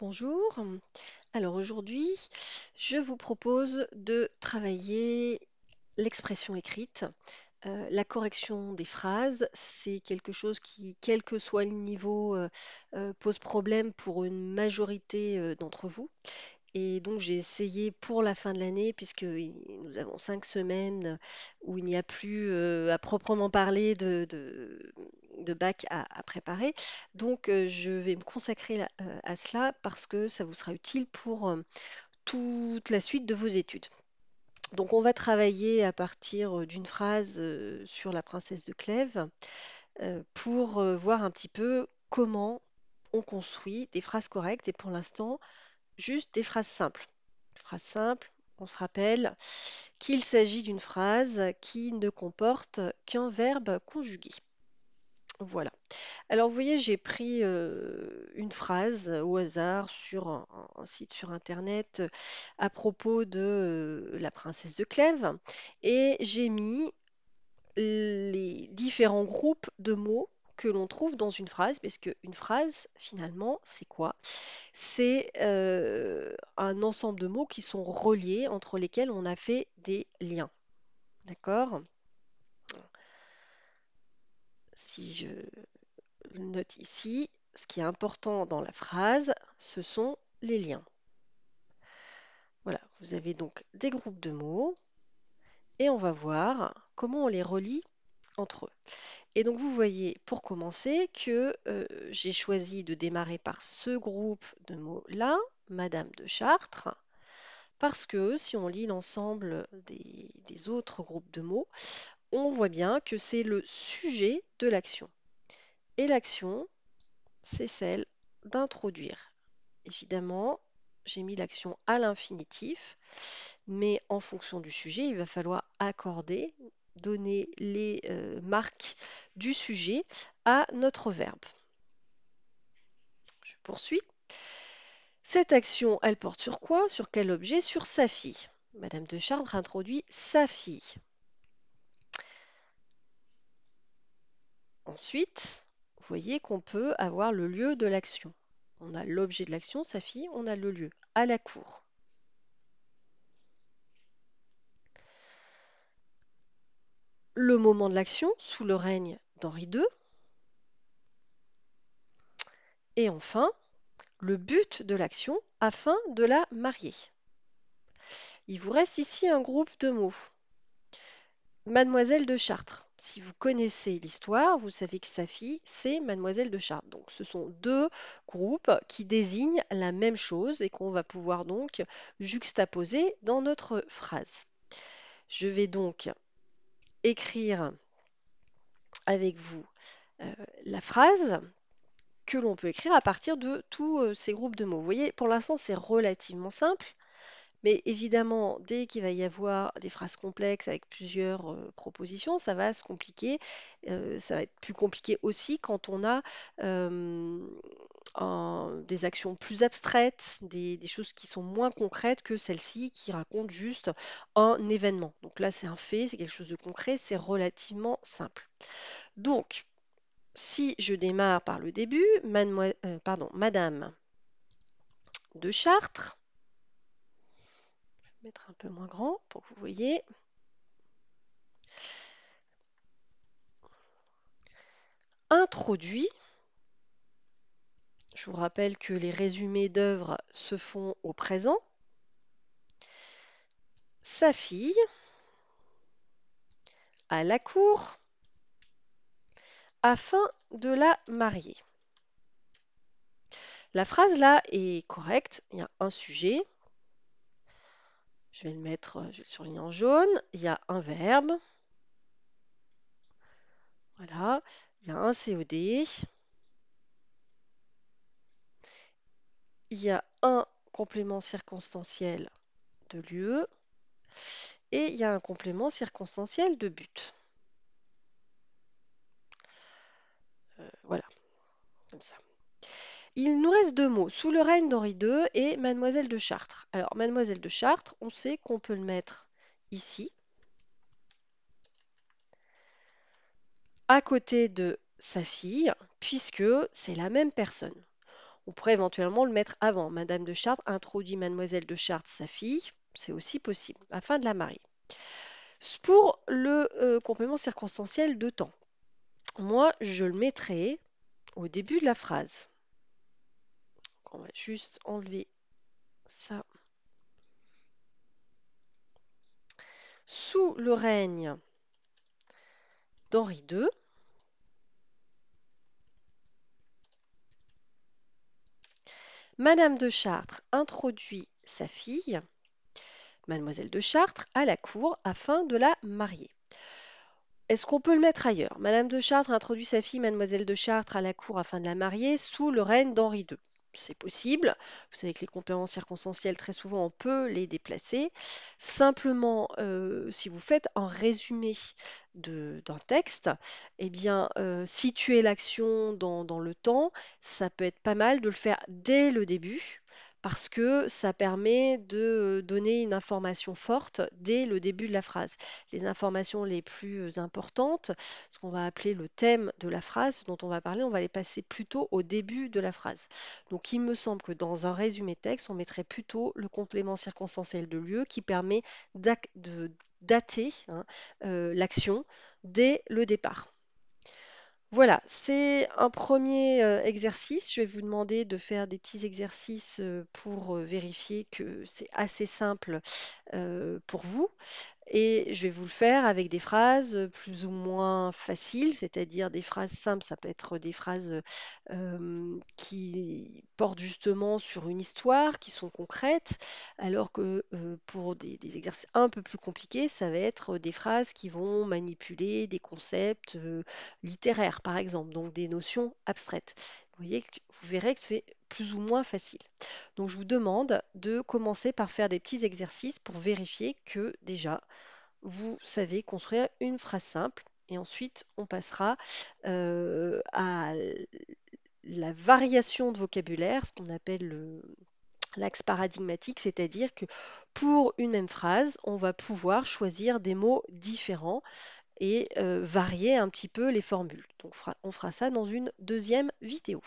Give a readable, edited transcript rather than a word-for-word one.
Bonjour. Alors aujourd'hui, je vous propose de travailler l'expression écrite. La correction des phrases, c'est quelque chose qui, quel que soit le niveau, pose problème pour une majorité d'entre vous. Et donc j'ai essayé pour la fin de l'année, puisque nous avons 5 semaines où il n'y a plus à proprement parler de bac à préparer. Donc je vais me consacrer à cela parce que ça vous sera utile pour toute la suite de vos études. Donc on va travailler à partir d'une phrase sur la princesse de Clèves pour voir un petit peu comment on construit des phrases correctes et pour l'instant juste des phrases simples. Phrase simple, on se rappelle qu'il s'agit d'une phrase qui ne comporte qu'un verbe conjugué. Voilà. Alors vous voyez, j'ai pris une phrase au hasard sur un site sur Internet à propos de la princesse de Clèves et j'ai mis les différents groupes de mots que l'on trouve dans une phrase, parce qu'une phrase, finalement, c'est quoi? C'est un ensemble de mots qui sont reliés, entre lesquels on a fait des liens. D'accord? Si je le note ici, ce qui est important dans la phrase, ce sont les liens. Voilà, vous avez donc des groupes de mots et on va voir comment on les relie entre eux. Et donc vous voyez, pour commencer, que j'ai choisi de démarrer par ce groupe de mots-là, Madame de Chartres, parce que si on lit l'ensemble des autres groupes de mots, on voit bien que c'est le sujet de l'action. Et l'action, c'est celle d'introduire. Évidemment, j'ai mis l'action à l'infinitif, mais en fonction du sujet, il va falloir accorder, donner les marques du sujet à notre verbe. Je poursuis. Cette action, elle porte sur quoi? Sur quel objet? Sur sa fille. Madame de Chartres introduit sa fille. Ensuite, vous voyez qu'on peut avoir le lieu de l'action. On a l'objet de l'action, sa fille, on a le lieu, à la cour. Le moment de l'action, sous le règne d'Henri II. Et enfin, le but de l'action, afin de la marier. Il vous reste ici un groupe de mots. Mademoiselle de Chartres. Si vous connaissez l'histoire, vous savez que sa fille, c'est Mademoiselle de Chartres. Donc ce sont deux groupes qui désignent la même chose et qu'on va pouvoir donc juxtaposer dans notre phrase. Je vais donc écrire avec vous la phrase que l'on peut écrire à partir de tous ces groupes de mots. Vous voyez, pour l'instant, c'est relativement simple. Mais évidemment, dès qu'il va y avoir des phrases complexes avec plusieurs propositions, ça va se compliquer. Ça va être plus compliqué aussi quand on a des actions plus abstraites, des choses qui sont moins concrètes que celles-ci qui racontent juste un événement. Donc là, c'est un fait, c'est quelque chose de concret, c'est relativement simple. Donc, si je démarre par le début, Madame de Chartres, mettre un peu moins grand pour que vous voyez. Introduit. Je vous rappelle que les résumés d'œuvres se font au présent. Sa fille à la cour afin de la marier. La phrase là est correcte. Il y a un sujet. Je vais le surligner en jaune. Il y a un verbe. Voilà. Il y a un COD. Il y a un complément circonstanciel de lieu. Et il y a un complément circonstanciel de but. Voilà, comme ça. Il nous reste deux mots, sous le règne d'Henri II et Mademoiselle de Chartres. Alors, Mademoiselle de Chartres, on sait qu'on peut le mettre ici, à côté de sa fille, puisque c'est la même personne. On pourrait éventuellement le mettre avant. Madame de Chartres introduit Mademoiselle de Chartres, sa fille. C'est aussi possible, afin de la marier. Pour le complément circonstanciel de temps, moi, je le mettrai au début de la phrase. On va juste enlever ça. Sous le règne d'Henri II, Madame de Chartres introduit sa fille, Mademoiselle de Chartres, à la cour afin de la marier. Est-ce qu'on peut le mettre ailleurs? Madame de Chartres introduit sa fille, Mademoiselle de Chartres, à la cour afin de la marier sous le règne d'Henri II. C'est possible. Vous savez que les compléments circonstanciels, très souvent, on peut les déplacer. Simplement, si vous faites un résumé d'un texte, eh bien, situer l'action dans le temps, ça peut être pas mal de le faire dès le début, parce que ça permet de donner une information forte dès le début de la phrase. Les informations les plus importantes, ce qu'on va appeler le thème de la phrase dont on va parler, on va les passer plutôt au début de la phrase. Donc il me semble que dans un résumé texte, on mettrait plutôt le complément circonstanciel de lieu qui permet de dater l'action dès le départ. Voilà, c'est un premier exercice. Je vais vous demander de faire des petits exercices pour vérifier que c'est assez simple pour vous. Et je vais vous le faire avec des phrases plus ou moins faciles, c'est-à-dire des phrases simples. Ça peut être des phrases qui portent justement sur une histoire, qui sont concrètes, alors que pour des exercices un peu plus compliqués, ça va être des phrases qui vont manipuler des concepts littéraires, par exemple, donc des notions abstraites. Vous verrez que c'est plus ou moins facile. Donc je vous demande de commencer par faire des petits exercices pour vérifier que déjà vous savez construire une phrase simple et ensuite on passera à la variation de vocabulaire, ce qu'on appelle l'axe paradigmatique, c'est-à-dire que pour une même phrase, on va pouvoir choisir des mots différents et varier un petit peu les formules. Donc on fera ça dans une deuxième vidéo.